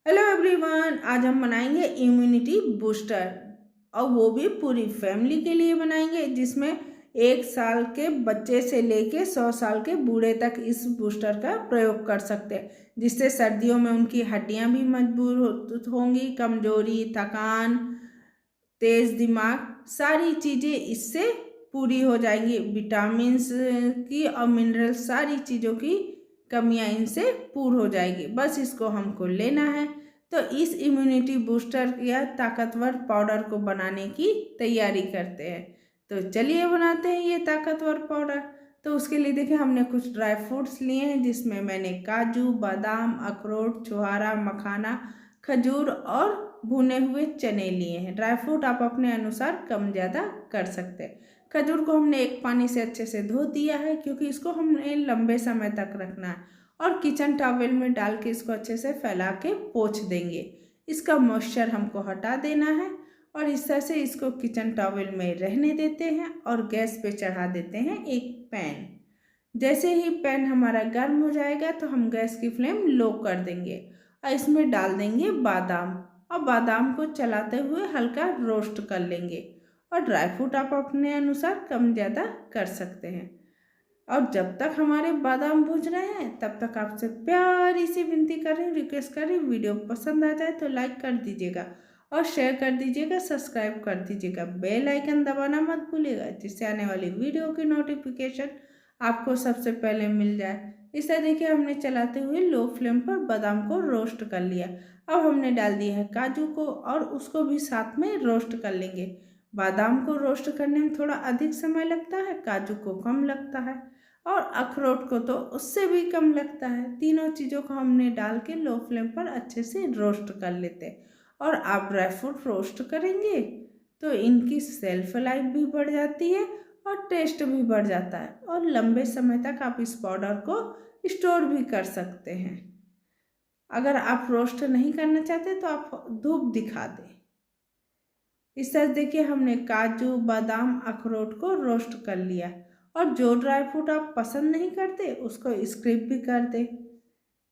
Hello everyone, आज हम बनाएंगे इम्यूनिटी बूस्टर और वो भी पूरी फैमिली के लिए बनाएंगे, जिसमें 1 साल के बच्चे से लेके 100 साल के बूढ़े तक इस बूस्टर का प्रयोग कर सकते हैं, जिससे सर्दियों में उनकी हड्डियां भी मजबूत होंगी। कमजोरी, थकान, तेज दिमाग, सारी चीज़ें इससे पूरी हो जाएंगी। विटामिन्स की और मिनरल सारी चीज़ों की कमियां इनसे पूर्ण हो जाएगी। बस इसको हमको लेना है। तो इस इम्यूनिटी बूस्टर या ताकतवर पाउडर को बनाने की तैयारी करते हैं। तो चलिए बनाते हैं ये ताकतवर पाउडर। तो उसके लिए देखिए, हमने कुछ ड्राई फ्रूट्स लिए हैं, जिसमें मैंने काजू, बादाम, अखरोट, छुहारा, मखाना, खजूर और भुने हुए चने लिए हैं। ड्राई फ्रूट आप अपने अनुसार कम ज़्यादा कर सकते हैं। खजूर को हमने एक पानी से अच्छे से धो दिया है, क्योंकि इसको हमने लंबे समय तक रखना है। और किचन टॉवेल में डाल के इसको अच्छे से फैला के पोंछ देंगे। इसका मॉइस्चर हमको हटा देना है। और इस तरह से इसको किचन टॉवेल में रहने देते हैं और गैस पे चढ़ा देते हैं एक पैन। जैसे ही पैन हमारा गर्म हो जाएगा तो हम गैस की फ्लेम लो कर देंगे और इसमें डाल देंगे बादाम। और बादाम को चलाते हुए हल्का रोस्ट कर लेंगे। और ड्राई फ्रूट आप अपने अनुसार कम ज़्यादा कर सकते हैं। और जब तक हमारे बादाम भून रहे हैं, तब तक आपसे प्यारी सी विनती कर रही हूँ, रिक्वेस्ट कर रही हूँ, वीडियो पसंद आ जाए तो लाइक कर दीजिएगा और शेयर कर दीजिएगा, सब्सक्राइब कर दीजिएगा, बेल आइकन दबाना मत भूलिएगा, जिससे आने वाली वीडियो की नोटिफिकेशन आपको सबसे पहले मिल जाए। इस तरह देखिए, हमने चलाते हुए लो फ्लेम पर बादाम को रोस्ट कर लिया। अब हमने डाल दिया है काजू को और उसको भी साथ में रोस्ट कर लेंगे। बादाम को रोस्ट करने में थोड़ा अधिक समय लगता है, काजू को कम लगता है और अखरोट को तो उससे भी कम लगता है। तीनों चीज़ों को हमने डाल के लो फ्लेम पर अच्छे से रोस्ट कर लेते हैं। और आप ड्राई फ्रूट रोस्ट करेंगे तो इनकी सेल्फ लाइफ भी बढ़ जाती है और टेस्ट भी बढ़ जाता है, और लंबे समय तक आप इस पाउडर को स्टोर भी कर सकते हैं। अगर आप रोस्ट नहीं करना चाहते तो आप धूप दिखा दें। इस तरह देखिए, हमने काजू, बादाम, अखरोट को रोस्ट कर लिया। और जो ड्राई फ्रूट आप पसंद नहीं करते उसको स्किप भी कर दे।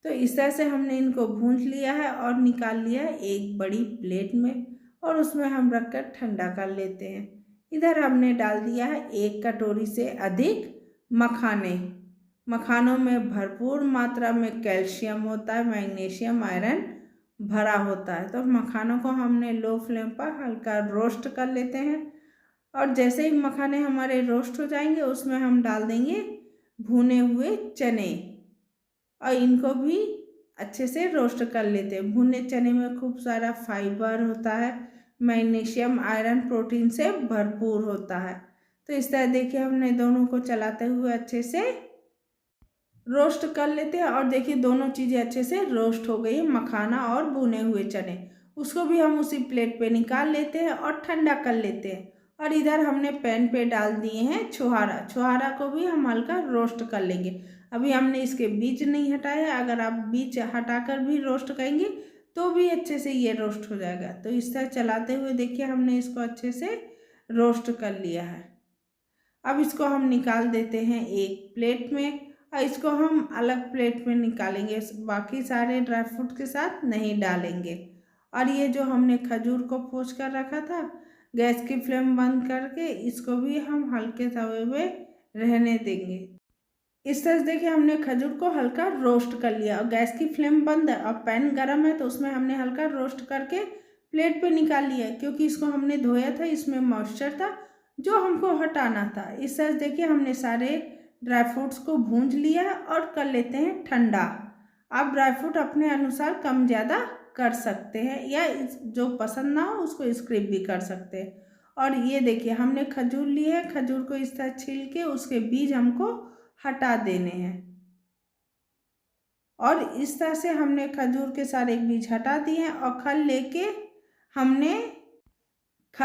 तो इस तरह से हमने इनको भून लिया है और निकाल लिया है एक बड़ी प्लेट में, और उसमें हम रखकर ठंडा कर लेते हैं। इधर हमने डाल दिया है 1 कटोरी से अधिक मखाने। मखानों में भरपूर मात्रा में कैल्शियम होता है, मैग्नीशियम, आयरन भरा होता है। तो मखानों को हमने लो फ्लेम पर हल्का रोस्ट कर लेते हैं। और जैसे ही मखाने हमारे रोस्ट हो जाएंगे, उसमें हम डाल देंगे भुने हुए चने और इनको भी अच्छे से रोस्ट कर लेते हैं। भुने चने में खूब सारा फाइबर होता है, मैग्नीशियम, आयरन, प्रोटीन से भरपूर होता है। तो इस तरह देखिए, हमने दोनों को चलाते हुए अच्छे से रोस्ट कर लेते हैं। और देखिए, दोनों चीज़ें अच्छे से रोस्ट हो गई है, मखाना और भुने हुए चने। उसको भी हम उसी प्लेट पे निकाल लेते हैं और ठंडा कर लेते हैं। और इधर हमने पैन पे डाल दिए हैं छुहारा। छुहारा को भी हम हल्का रोस्ट कर लेंगे। अभी हमने इसके बीज नहीं हटाए। अगर आप बीज हटाकर भी रोस्ट करेंगे तो भी अच्छे से ये रोस्ट हो जाएगा। तो इस तरह चलाते हुए देखिए, हमने इसको अच्छे से रोस्ट कर लिया है। अब इसको हम निकाल देते हैं एक प्लेट में, और इसको हम अलग प्लेट में निकालेंगे, बाकी सारे ड्राई फ्रूट के साथ नहीं डालेंगे। और ये जो हमने खजूर को पोंछ कर रखा था, गैस की फ्लेम बंद करके इसको भी हम हल्के तवे में रहने देंगे। इस तरह से देखिए, हमने खजूर को हल्का रोस्ट कर लिया और गैस की फ्लेम बंद है और पैन गरम है, तो उसमें हमने हल्का रोस्ट करके प्लेट पे निकाल लिया, क्योंकि इसको हमने धोया था, इसमें मॉइस्चर था जो हमको हटाना था। इस तरह से देखिए, हमने सारे ड्राई फ्रूट्स को भूंज लिया और कर लेते हैं ठंडा। आप ड्राई फ्रूट अपने अनुसार कम ज़्यादा कर सकते हैं, या जो पसंद ना हो उसको स्किप भी कर सकते हैं। और ये देखिए, हमने खजूर ली है, खजूर को इस तरह छील के उसके बीज हमको हटा देने हैं। और इस तरह से हमने खजूर के सारे बीज हटा दिए हैं। और खल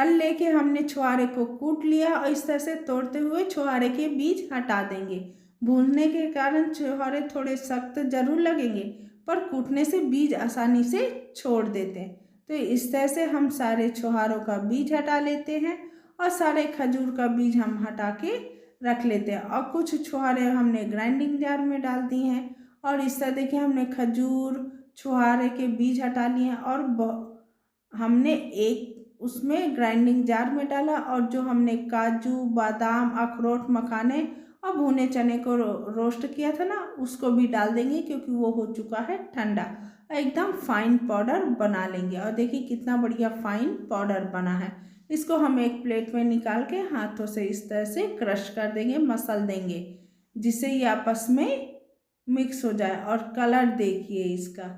लेके हमने छुहारे को कूट लिया और इस तरह से तोड़ते हुए छुहारे के बीज हटा देंगे। भूनने के कारण छुहारे थोड़े सख्त जरूर लगेंगे, पर कूटने से बीज आसानी से छोड़ देते हैं। तो इस तरह से हम सारे छुहारों का बीज हटा लेते हैं और सारे खजूर का बीज हम हटा के रख लेते हैं। और कुछ छुहारे हमने ग्राइंडिंग जार में डाल दिए हैं। और इस तरह देखिए, हमने खजूर, छुहारे के बीज हटा लिए और हमने एक उसमें ग्राइंडिंग जार में डाला और जो हमने काजू बादाम अखरोट मखाने और भुने चने को रोस्ट किया था ना, उसको भी डाल देंगे क्योंकि वो हो चुका है ठंडा। एकदम फाइन पाउडर बना लेंगे और देखिए कितना बढ़िया फाइन पाउडर बना है। इसको हम एक प्लेट में निकाल के हाथों से इस तरह से क्रश कर देंगे, मसल देंगे, जिससे ये आपस में मिक्स हो जाए। और कलर देखिए इसका,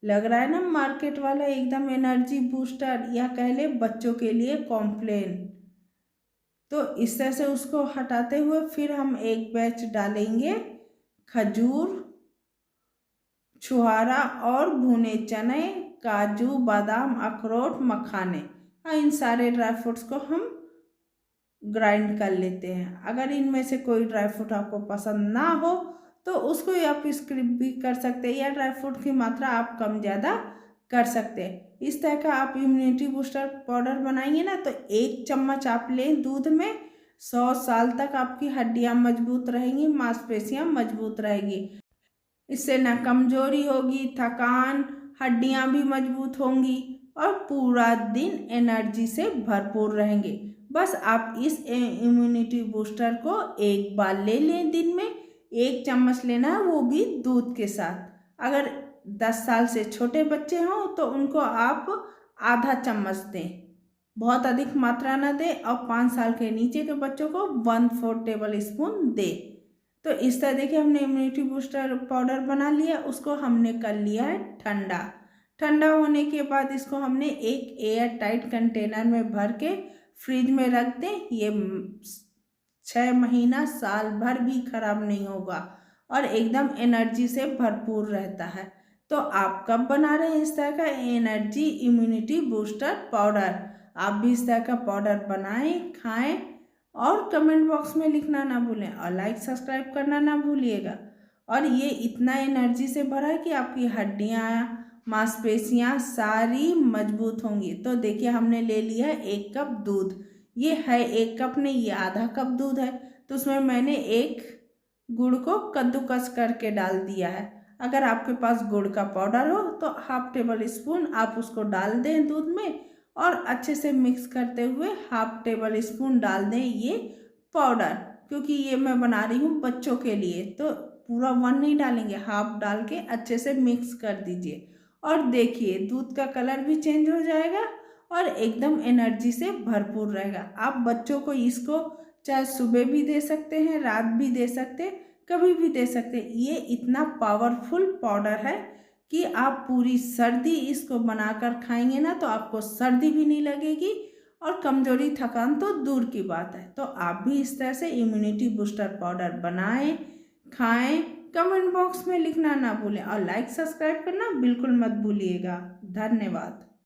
लग रहा है ना मार्केट वाला एकदम एनर्जी बूस्टर, या कह ले बच्चों के लिए कॉम्प्लेन। तो इस तरह से उसको हटाते हुए फिर हम एक बैच डालेंगे खजूर, छुहारा और भुने चने, काजू बादाम अखरोट मखाने, और इन सारे ड्राई फ्रूट्स को हम ग्राइंड कर लेते हैं। अगर इनमें से कोई ड्राई फ्रूट आपको पसंद ना हो तो उसको आप स्किप भी कर सकते हैं, या ड्राई फ्रूट की मात्रा आप कम ज़्यादा कर सकते हैं। इस तरह का आप इम्यूनिटी बूस्टर पाउडर बनाएंगे ना, तो 1 चम्मच आप लें दूध में, 100 साल तक आपकी हड्डियां मजबूत रहेंगी, मांसपेशियां मजबूत रहेगी। इससे ना कमजोरी होगी, थकान, हड्डियां भी मजबूत होंगी और पूरा दिन एनर्जी से भरपूर रहेंगे। बस आप इस इम्यूनिटी बूस्टर को एक बार ले लें, दिन में 1 चम्मच लेना है, वो भी दूध के साथ। अगर 10 साल से छोटे बच्चे हों तो उनको आप आधा चम्मच दें, बहुत अधिक मात्रा ना दें, और 5 साल के नीचे के बच्चों को 1/4 टेबल स्पून दें। तो इस तरह देखिए हमने इम्यूनिटी बूस्टर पाउडर बना लिया, उसको हमने कर लिया है ठंडा। ठंडा होने के बाद इसको हमने एक एयर टाइट कंटेनर में भर के फ्रिज में रख दें। ये 6 महीना साल भर भी खराब नहीं होगा और एकदम एनर्जी से भरपूर रहता है। तो आप कब बना रहे हैं इस तरह का एनर्जी इम्यूनिटी बूस्टर पाउडर? आप भी इस तरह का पाउडर बनाएं, खाएं और कमेंट बॉक्स में लिखना ना भूलें और लाइक सब्सक्राइब करना ना भूलिएगा। और ये इतना एनर्जी से भरा है कि आपकी हड्डियाँ मांसपेशियाँ सारी मजबूत होंगी। तो देखिए हमने ले लिया 1 कप दूध, ये है 1 कप नहीं, ये आधा कप दूध है। तो उसमें मैंने एक गुड़ को कद्दूकस करके डाल दिया है। अगर आपके पास गुड़ का पाउडर हो तो 1/2 टेबल स्पून आप उसको डाल दें दूध में और अच्छे से मिक्स करते हुए 1/2 टेबल स्पून डाल दें ये पाउडर, क्योंकि ये मैं बना रही हूँ बच्चों के लिए, तो पूरा 1 नहीं डालेंगे, 1/2 डाल के अच्छे से मिक्स कर दीजिए। और देखिए दूध का कलर भी चेंज हो जाएगा और एकदम एनर्जी से भरपूर रहेगा। आप बच्चों को इसको चाहे सुबह भी दे सकते हैं, रात भी दे सकते हैं, कभी भी दे सकते हैं। ये इतना पावरफुल पाउडर है कि आप पूरी सर्दी इसको बनाकर खाएंगे ना तो आपको सर्दी भी नहीं लगेगी और कमजोरी थकान तो दूर की बात है। तो आप भी इस तरह से इम्यूनिटी बूस्टर पाउडर बनाएं, खाएं, कमेंट बॉक्स में लिखना ना भूलें और लाइक सब्सक्राइब करना बिल्कुल मत भूलिएगा। धन्यवाद।